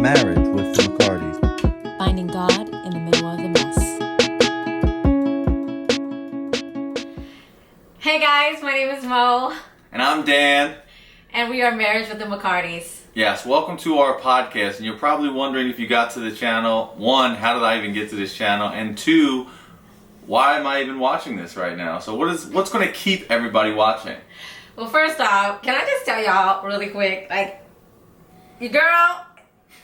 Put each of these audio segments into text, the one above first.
Marriage with the McCartys. Finding God in the middle of the mess. Hey guys, my name is Mo. And I'm Dan. And we are Marriage with the McCartys. Yes, welcome to our podcast. And you're probably wondering if you got to the channel. One, how did I even get to this channel? And two, why am I even watching this right now? So what's going to keep everybody watching? Well, first off, can I just tell y'all really quick, like, your girl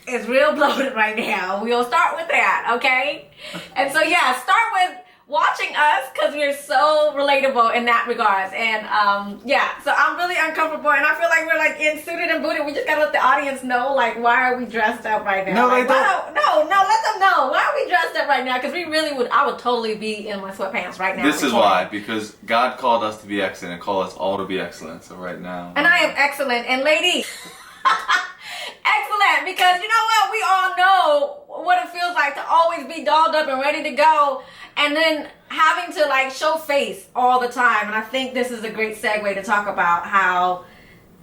is real bloated right now. We'll start with that, okay? And so, yeah, start with watching us because we're so relatable in that regards. And, yeah, so I'm really uncomfortable. And I feel like we're, like, in suited and booted. We just got to let the audience know, like, why are we dressed up right now? No, like, they don't. No, let them know. Why are we dressed up right now? Because we really I would totally be in my sweatpants right now. This is why, because God called us to be excellent and called us all to be excellent. So right now. And I am excellent. And ladies, excellent, because you know what? We all know what it feels like to always be dolled up and ready to go, and then having to like show face all the time. And I think this is a great segue to talk about how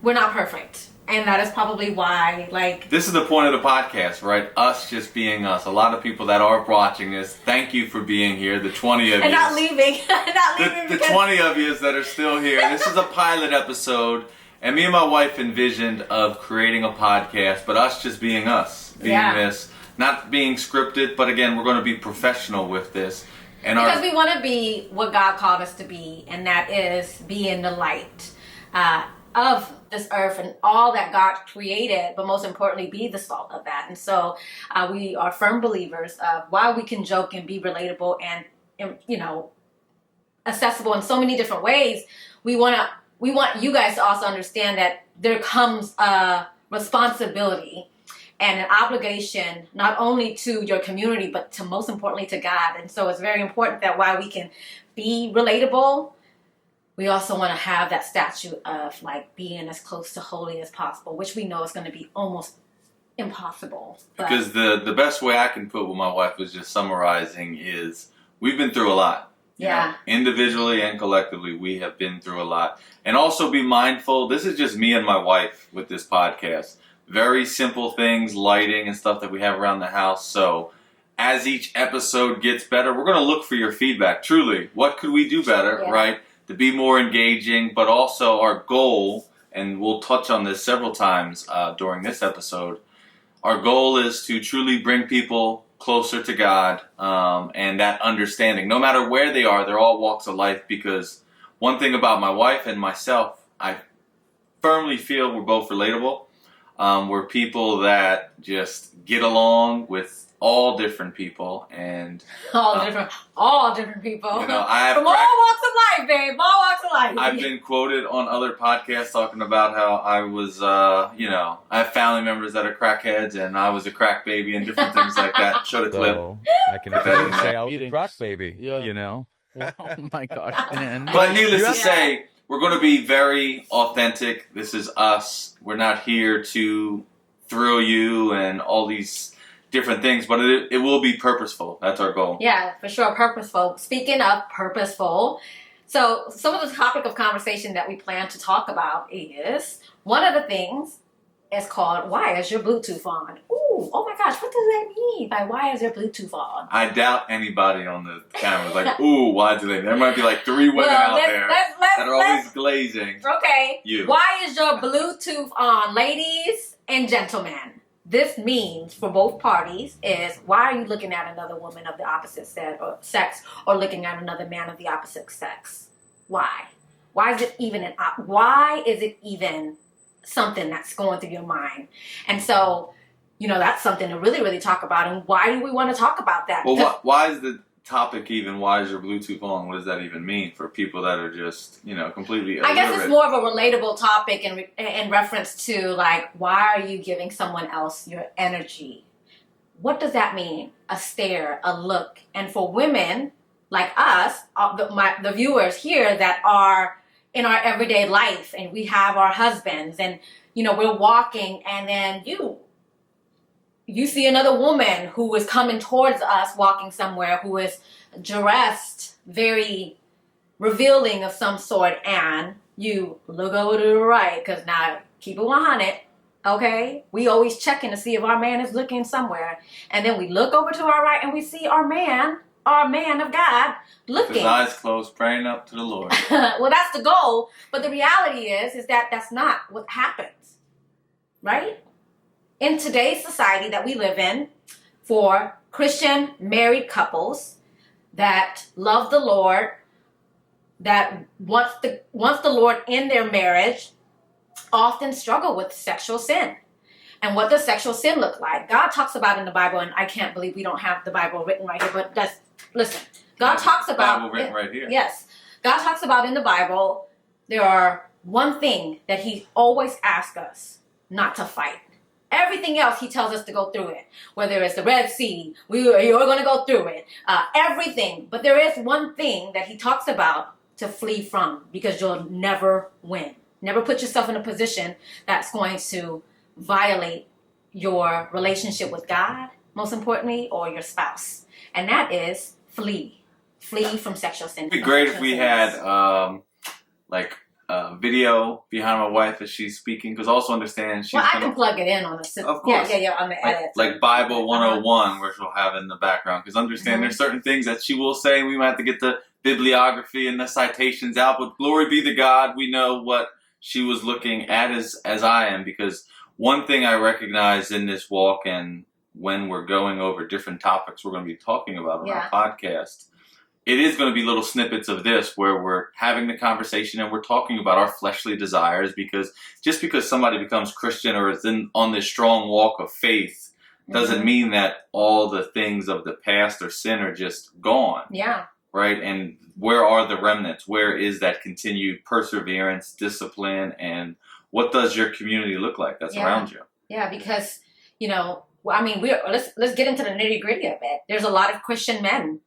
we're not perfect. And that is probably why, like... This is the point of the podcast, right? Us just being us. A lot of people that are watching this, thank you for being here. The 20 of you. And not leaving. The 20 of you that are still here. This is a pilot episode. And me and my wife envisioned of creating a podcast, but us just being us. Being this. Not being scripted, but again, we're going to be professional with this. And because we want to be what God called us to be, and that is being the light of this earth and all that God created, but most importantly, be the salt of that. And so we are firm believers of while we can joke and be relatable and you know, accessible in so many different ways, we want you guys to also understand that there comes a responsibility and an obligation not only to your community, but to most importantly to God. And so it's very important that while we can be relatable, we also want to have that statute of like being as close to holy as possible, which we know is going to be almost impossible. But because the best way I can put what my wife was just summarizing is we've been through a lot. Yeah. You know, individually and collectively, we have been through a lot. And also be mindful, this is just me and my wife with this podcast. Very simple things, lighting and stuff that we have around the house. So as each episode gets better, we're going to look for your feedback. Truly, what could we do better, right? To be more engaging, but also our goal, and we'll touch on this several times during this episode, our goal is to truly bring people closer to God and that understanding. No matter where they are, they're all walks of life, because one thing about my wife and myself, I firmly feel we're both relatable. We're people that just get along with all different people and all different people. You know, I have from all walks of life, babe. All walks of life. I've been quoted on other podcasts talking about how I was, you know, I have family members that are crackheads and I was a crack baby and different things like that. Show the clip. So, I can definitely say I was a crack baby, you know? Oh my gosh, man. But needless to say, we're going to be very authentic. This is us. We're not here to thrill you and all these different things, but it will be purposeful. That's our goal. Yeah, for sure, purposeful. Speaking of purposeful, so some of the topic of conversation that we plan to talk about is, one of the things is called, why is your Bluetooth on? Ooh, oh my gosh, what does that mean by why is your Bluetooth on? I doubt anybody on the camera is like, ooh, why do they? There might be like 3 women out there that are always glazing. Okay, you. Why is your Bluetooth on? Ladies and gentlemen, this means for both parties is, why are you looking at another woman of the opposite sex or looking at another man of the opposite sex? Why? Why is it even something that's going through your mind? And so, you know, that's something to really, really talk about. And why do we want to talk about that? Well, why is the topic even, why is your Bluetooth on? What does that even mean for people that are just, you know, completely illiterate? I guess it's more of a relatable topic in reference to, like, why are you giving someone else your energy? What does that mean? A stare, a look. And for women like us, the viewers here that are in our everyday life, and we have our husbands, and, you know, we're walking, and then you see another woman who is coming towards us walking somewhere, who is dressed very revealing of some sort, and you look over to the right, because now, keep it 100, Okay? We always checking to see if our man is looking somewhere. And then we look over to our right and we see our man of God, looking. His eyes closed, praying up to the Lord. Well, that's the goal. But the reality is that that's not what happens. Right? In today's society that we live in, for Christian married couples that love the Lord, that wants the Lord in their marriage, often struggle with sexual sin. And what does sexual sin look like? God talks about in the Bible, and I can't believe we don't have the Bible written right here, but listen. God talks about Bible written right here. Yes. God talks about in the Bible, there are one thing that he always asks us not to fight. Everything else he tells us to go through it. Whether it's the Red Sea, you're going to go through it. Everything. But there is one thing that he talks about to flee from, because you'll never win. Never put yourself in a position that's going to violate your relationship with God, most importantly, or your spouse. And that is flee. Flee from sexual sin. It'd be great if we had video behind my wife as she's speaking, because also understand she's I can plug it in on the of course. Yeah, on the edit. Like Bible 101, where she'll have in the background, because understand there's certain things that she will say, and we might have to get the bibliography and the citations out, but glory be to God, we know what she was looking at as I am, because one thing I recognize in this walk, and when we're going over different topics we're going to be talking about on our podcast, it is going to be little snippets of this where we're having the conversation and we're talking about our fleshly desires, because just because somebody becomes Christian or is on this strong walk of faith doesn't mean that all the things of the past or sin are just gone. Yeah. Right? And where are the remnants? Where is that continued perseverance, discipline, and what does your community look like that's around you? Yeah, because, let's get into the nitty-gritty of it. There's a lot of Christian men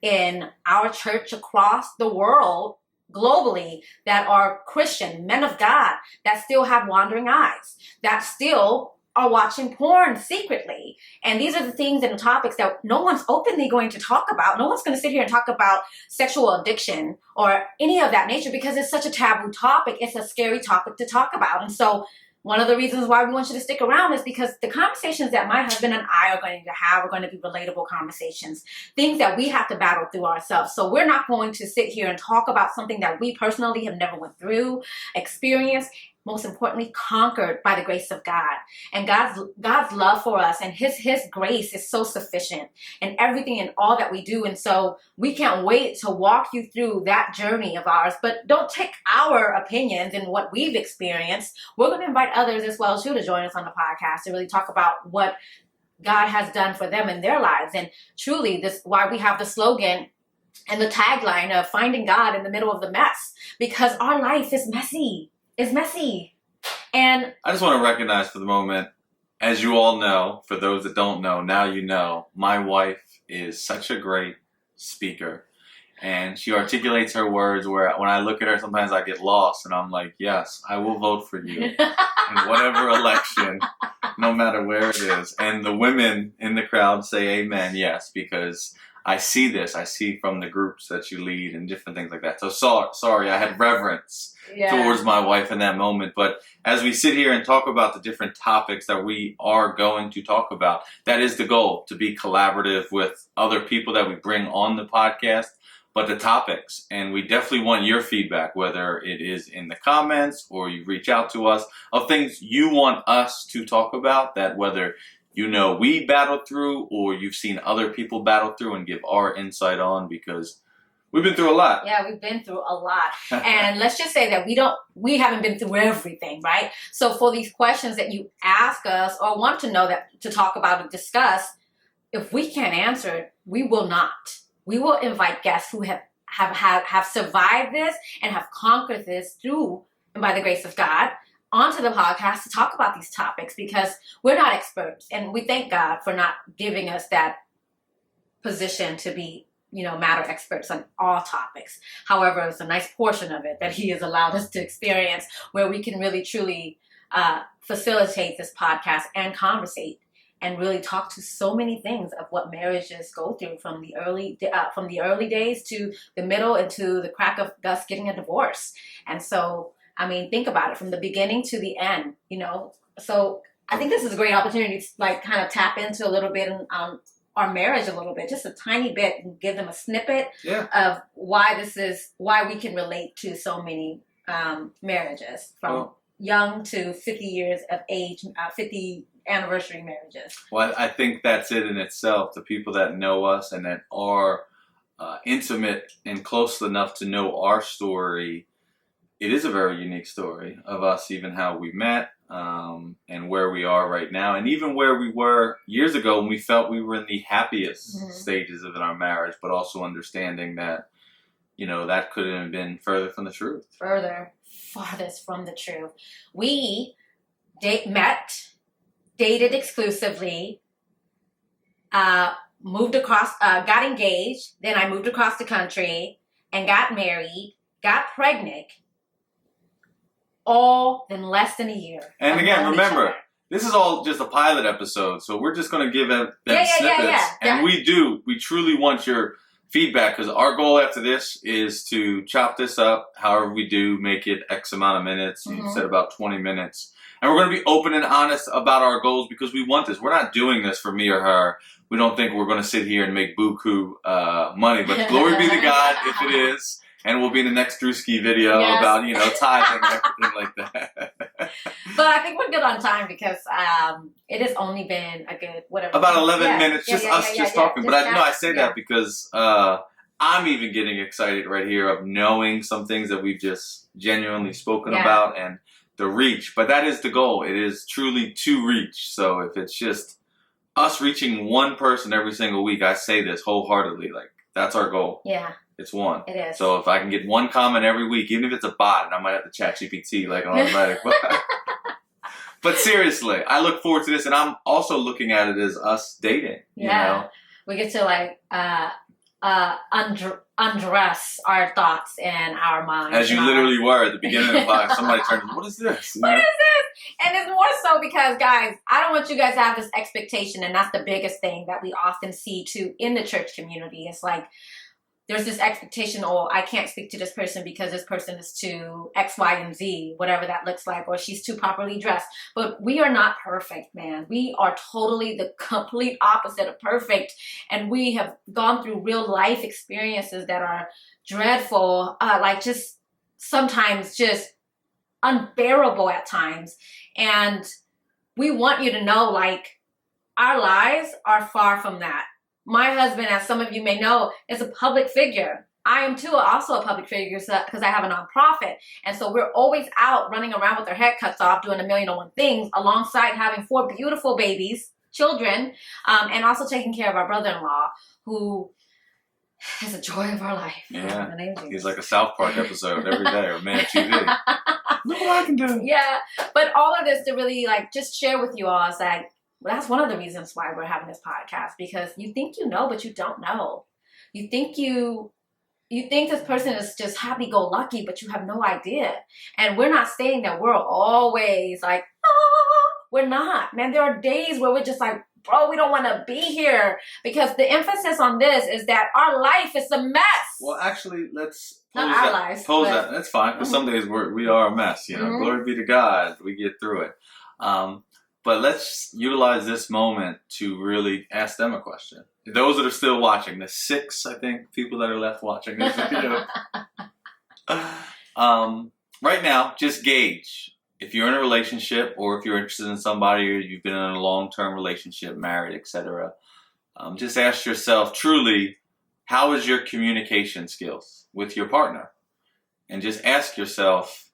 in our church across the world, globally, that are Christian, men of God, that still have wandering eyes, that still are watching porn secretly. And these are the things and the topics that no one's openly going to talk about. No one's going to sit here and talk about sexual addiction or any of that nature, because it's such a taboo topic. It's a scary topic to talk about. And so one of the reasons why we want you to stick around is because the conversations that my husband and I are going to have are going to be relatable conversations, things that we have to battle through ourselves. So we're not going to sit here and talk about something that we personally have never went through, experienced, most importantly, conquered by the grace of God. And God's love for us and his grace is so sufficient in everything and all that we do. And so we can't wait to walk you through that journey of ours. But don't take our opinions and what we've experienced. We're going to invite others as well too to join us on the podcast to really talk about what God has done for them in their lives. And truly, this why we have the slogan and the tagline of finding God in the middle of the mess, because our life is messy. It's messy. And I just want to recognize for the moment, as you all know, for those that don't know, now you know, my wife is such a great speaker. And she articulates her words where when I look at her, sometimes I get lost. And I'm like, yes, I will vote for you in whatever election, no matter where it is. And the women in the crowd say amen, yes, because I see this. I see from the groups that you lead and different things like that. So sorry, I had reverence towards my wife in that moment. But as we sit here and talk about the different topics that we are going to talk about, that is the goal, to be collaborative with other people that we bring on the podcast, but the topics. And we definitely want your feedback, whether it is in the comments or you reach out to us of things you want us to talk about, that whether we battled through or you've seen other people battle through, and give our insight on, because we've been through a lot. Yeah, we've been through a lot. And let's just say that we haven't been through everything, right? So for these questions that you ask us or want to know that to talk about and discuss, if we can't answer it, we will not. We will invite guests who have survived this and have conquered this through and by the grace of God onto the podcast to talk about these topics, because we're not experts, and we thank God for not giving us that position to be, matter experts on all topics. However, it's a nice portion of it that he has allowed us to experience where we can really truly facilitate this podcast and conversate and really talk to so many things of what marriages go through from the early days to the middle and to the crack of us getting a divorce. And so think about it, from the beginning to the end, So I think this is a great opportunity to like kind of tap into a little bit our marriage a little bit, just a tiny bit, and give them a snippet of why we can relate to so many marriages from young to 50 years of age, 50 anniversary marriages. Well, I think that's it in itself. The people that know us and that are intimate and close enough to know our story, it is a very unique story of us, even how we met, and where we are right now, and even where we were years ago when we felt we were in the happiest stages of our marriage, but also understanding that, that couldn't have been further from the truth. Farthest from the truth. We dated exclusively, moved across, got engaged, then I moved across the country and got married, got pregnant, all in less than a year. And again, remember, this is all just a pilot episode, so we're just going to give them snippets. And we truly want your feedback, because our goal after this is to chop this up however we do, make it X amount of minutes. You said about 20 minutes. And we're going to be open and honest about our goals, because we want this. We're not doing this for me or her. We don't think we're going to sit here and make buku money, but glory be to God if it is. And we'll be in the next Drewski video about, tithing and everything like that. But I think we're good on time, because it has only been a good, about 11 minutes, just talking. But I say that because I'm even getting excited right here of knowing some things that we've just genuinely spoken about, and the reach. But that is the goal. It is truly to reach. So if it's just us reaching one person every single week, I say this wholeheartedly, like, that's our goal. Yeah. It's one. It is. So if I can get one comment every week, even if it's a bot, and I might have to chat GPT like an automatic. But seriously, I look forward to this, and I'm also looking at it as us dating. We get to like undress our thoughts and our minds. As you literally were at the beginning of the podcast. Somebody turned, what is this? What is this? And it's more so because, guys, I don't want you guys to have this expectation, and that's the biggest thing that we often see too in the church community. It's like, there's this expectation, I can't speak to this person because this person is too X, Y, and Z, whatever that looks like, or she's too properly dressed. But we are not perfect, man. We are totally the complete opposite of perfect. And we have gone through real life experiences that are dreadful, like just sometimes just unbearable at times. And we want you to know, like, our lives are far from that. My husband, as some of you may know, is a public figure. I am too, also a public figure, because I have a nonprofit. And so we're always out running around with our head cuts off, doing 1,000,001 things, alongside having 4 beautiful babies, children, and also taking care of our brother-in-law, who is the joy of our life. Yeah, he's like a South Park episode every day, or Man TV. Look what I can do. Yeah, but all of this to really like just share with you all is that, well, that's one of the reasons why we're having this podcast, because you think you know, but you don't know. You think this person is just happy-go-lucky, but you have no idea. And we're not saying that we're always like, we're not. Man, there are days where we're just like, bro, we don't want to be here. Because the emphasis on this is that our life is a mess. Well, actually, let's not our lives. Pose that. That's fine, because some days we are a mess. Glory be to God. We get through it. But let's utilize this moment to really ask them a question. Those that are still watching, the 6, I think, people that are left watching this video. Right now, just gauge. If you're in a relationship, or if you're interested in somebody, or you've been in a long-term relationship, married, etc., just ask yourself, truly, how is your communication skills with your partner? And just ask yourself,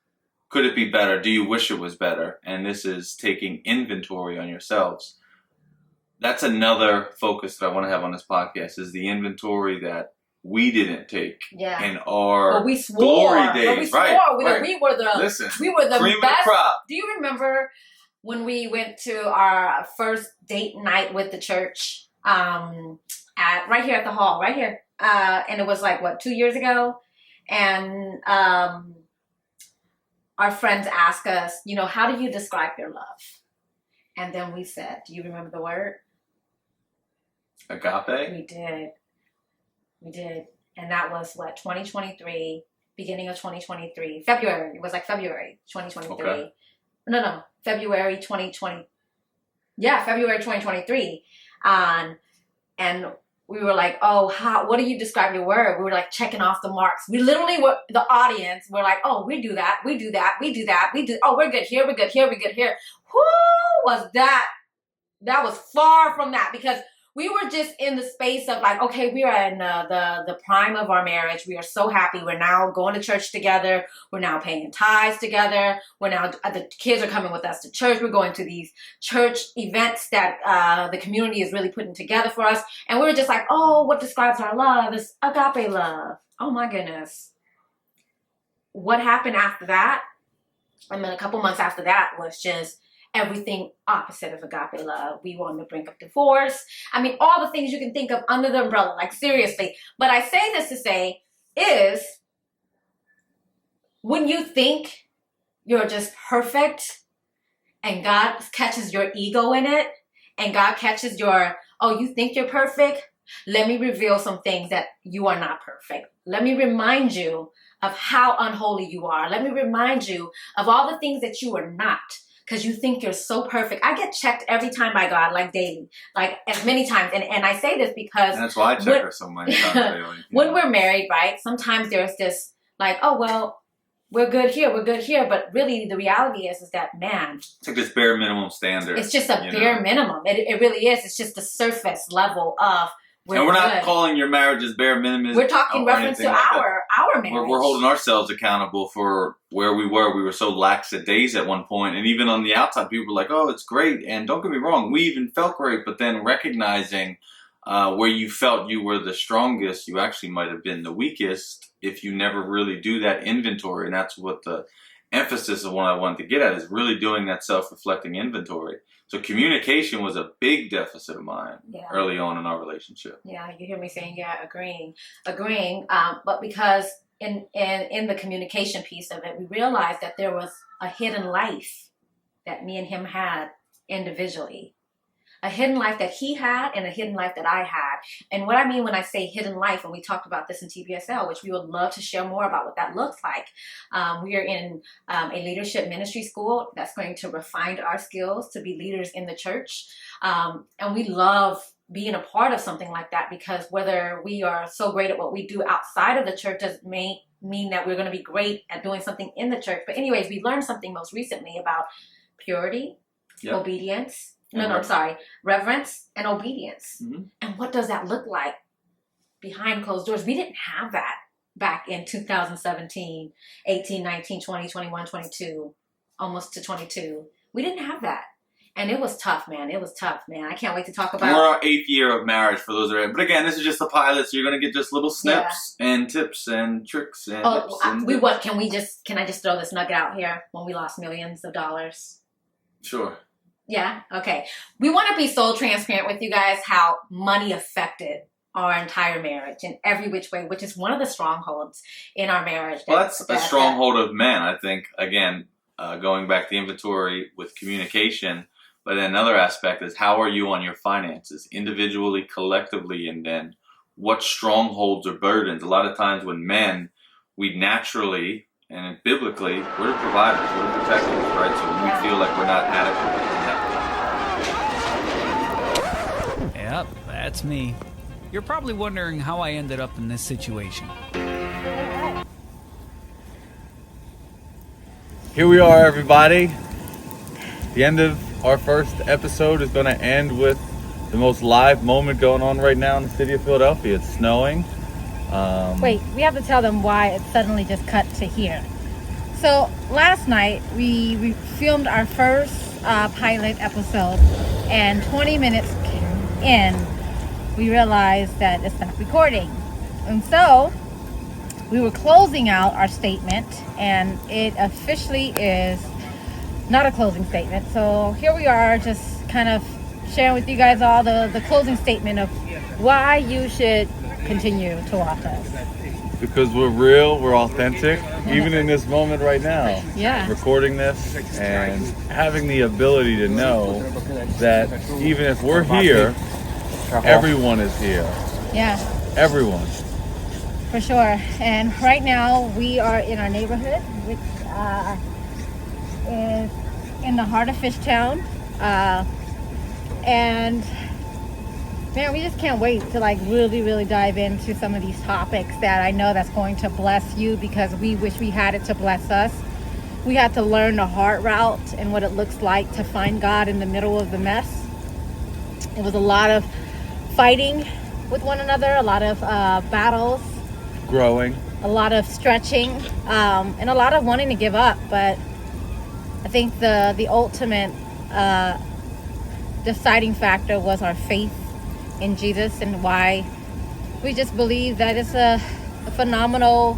could it be better? Do you wish it was better? And this is taking inventory on yourselves. That's another focus that I want to have on this podcast, is the inventory that we didn't take in our glory days. We swore. We were the cream best. Of the crop. Do you remember when we went to our first date night with the church right here at the hall, right here? And it was like, 2 years ago? And our friends asked us, how do you describe your love? And then we said, do you remember the word? Agape? We did. And that was 2023, beginning of 2023. February. It was like February 2023. Okay. No. February 2020. February 2023. And we were like, oh, what do you describe your word? We were like checking off the marks. We literally were, the audience, we're like, oh, we do that, we do that, we do that, we do, oh, we're good here, we're good here, we're good here. Who was that? That was far from that, because we were just in the space of like, okay, we are in the prime of our marriage. We are so happy. We're now going to church together. We're now paying tithes together. We're now, the kids are coming with us to church. We're going to these church events that the community is really putting together for us. And we were just like, oh, what describes our love is agape love. Oh my goodness. What happened after that? And then a couple months after that was just everything opposite of agape love. We wanted to bring up divorce. I mean, all the things you can think of under the umbrella, like seriously. But I say this to say is, when you think you're just perfect and God catches your ego in it, and God catches your, oh, you think you're perfect? Let me reveal some things that you are not perfect. Let me remind you of how unholy you are. Let me remind you of all the things that you are not, because you think you're so perfect. I get checked every time by God, like daily, like as many times. And I say this because... And that's why I check her so many times daily. When we're married, right, sometimes there's this like, oh, well, we're good here, we're good here. But really the reality is that, man... It's like this bare minimum standard. It's just a bare minimum. It really is. It's just the surface level of... And we're not calling your marriages bare minimum. We're talking reference to our marriage. We're holding ourselves accountable for where we were. We were so lackadaisical at one point. And even on the outside, people were like, oh, it's great. And don't get me wrong, we even felt great. But then recognizing where you felt you were the strongest, you actually might have been the weakest if you never really do that inventory. And that's what the emphasis of what I wanted to get at is really doing that self-reflecting inventory. So communication was a big deficit of mine early on in our relationship. Yeah, you hear me saying, agreeing. But because in the communication piece of it, we realized that there was a hidden life that me and him had individually. A hidden life that he had and a hidden life that I had. And what I mean when I say hidden life, and we talked about this in TBSL, which we would love to share more about what that looks like. We are in a leadership ministry school that's going to refine our skills to be leaders in the church. And we love being a part of something like that, because whether we are so great at what we do outside of the church doesn't mean that we're going to be great at doing something in the church. But anyways, we learned something most recently about purity, obedience, reverence and obedience. Mm-hmm. And what does that look like behind closed doors? We didn't have that back in 2017, 18, 19, 20, 21, 22, almost to 22. We didn't have that. And it was tough, man. It was tough, man. I can't wait to talk about... We're our 8th year of marriage for those that are... But again, this is just the pilot, so you're going to get just little snips and tips and tricks and tips and Can I just throw this nugget out here? When we lost millions of dollars. Sure. Yeah, okay. We want to be so transparent with you guys how money affected our entire marriage in every which way, which is one of the strongholds in our marriage. Well, that's a stronghold of men, I think. Again, going back to the inventory with communication, but then another aspect is how are you on your finances, individually, collectively, and then what strongholds or burdens? A lot of times when men, we naturally, and biblically, we're the providers, we're the protectors, right? So when we feel like we're not adequate, Yep, that's me. You're probably wondering how I ended up in this situation. Here we are, everybody. The end of our first episode is going to end with the most live moment going on right now in the city of Philadelphia. It's snowing. Wait, we have to tell them why it suddenly just cut to here. So last night we filmed our first pilot episode, and 20 minutes in, we realized that it's not recording. And so we were closing out our statement, and it officially is not a closing statement. So here we are, just kind of sharing with you guys all the closing statement of why you should continue to watch us. Because we're real, we're authentic, even in this moment right now. Yeah. Recording this and having the ability to know that even if we're here, everyone is here. Yeah. Everyone. For sure. And right now we are in our neighborhood, which is in the heart of Fishtown. And man, we just can't wait to like really dive into some of these topics that I know that's going to bless you, because we wish we had it to bless us. We had to learn the heart route and what it looks like to find God in the middle of the mess. It was a lot of fighting with one another, a lot of battles, Growing. a lot of stretching, and a lot of wanting to give up. But I think the ultimate deciding factor was our faith in Jesus, and why we just believe that it's a phenomenal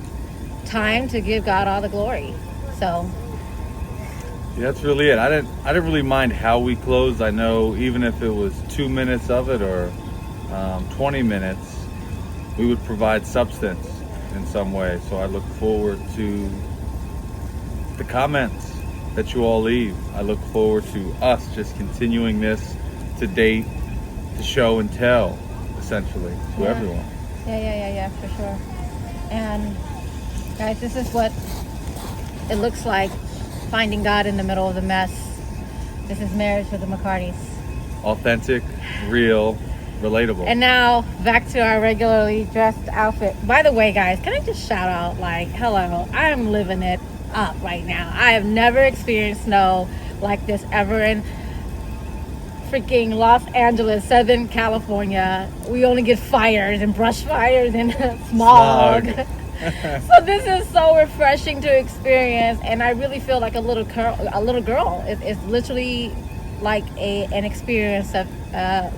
time to give God all the glory. So Yeah, that's really it. I didn't really mind how we closed. I know even if it was 2 minutes of it or 20 minutes, we would provide substance in some way. So I look forward to the comments that you all leave. I look forward to us just continuing this to date, to show and tell, essentially, to everyone. Yeah, for sure. And guys, this is what it looks like, finding God in the middle of the mess. This is Marriage with the McCartys. Authentic, real, relatable. And now back to our regularly dressed outfit. By the way, guys, can I just shout out, like, hello, I am living it up right now. I have never experienced snow like this ever in freaking Los Angeles, Southern California. We only get fires and brush fires and smog. So this is so refreshing to experience, and I really feel like a little girl. It's literally like an experience of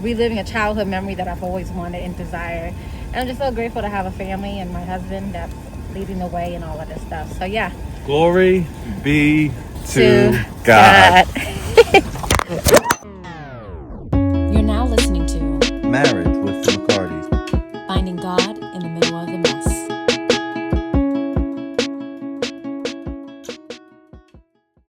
reliving a childhood memory that I've always wanted and desired. And I'm just so grateful to have a family and my husband that's leading the way and all of this stuff. So yeah. Glory be to God. You're now listening to Marriage with the McCartys. Finding God in the Middle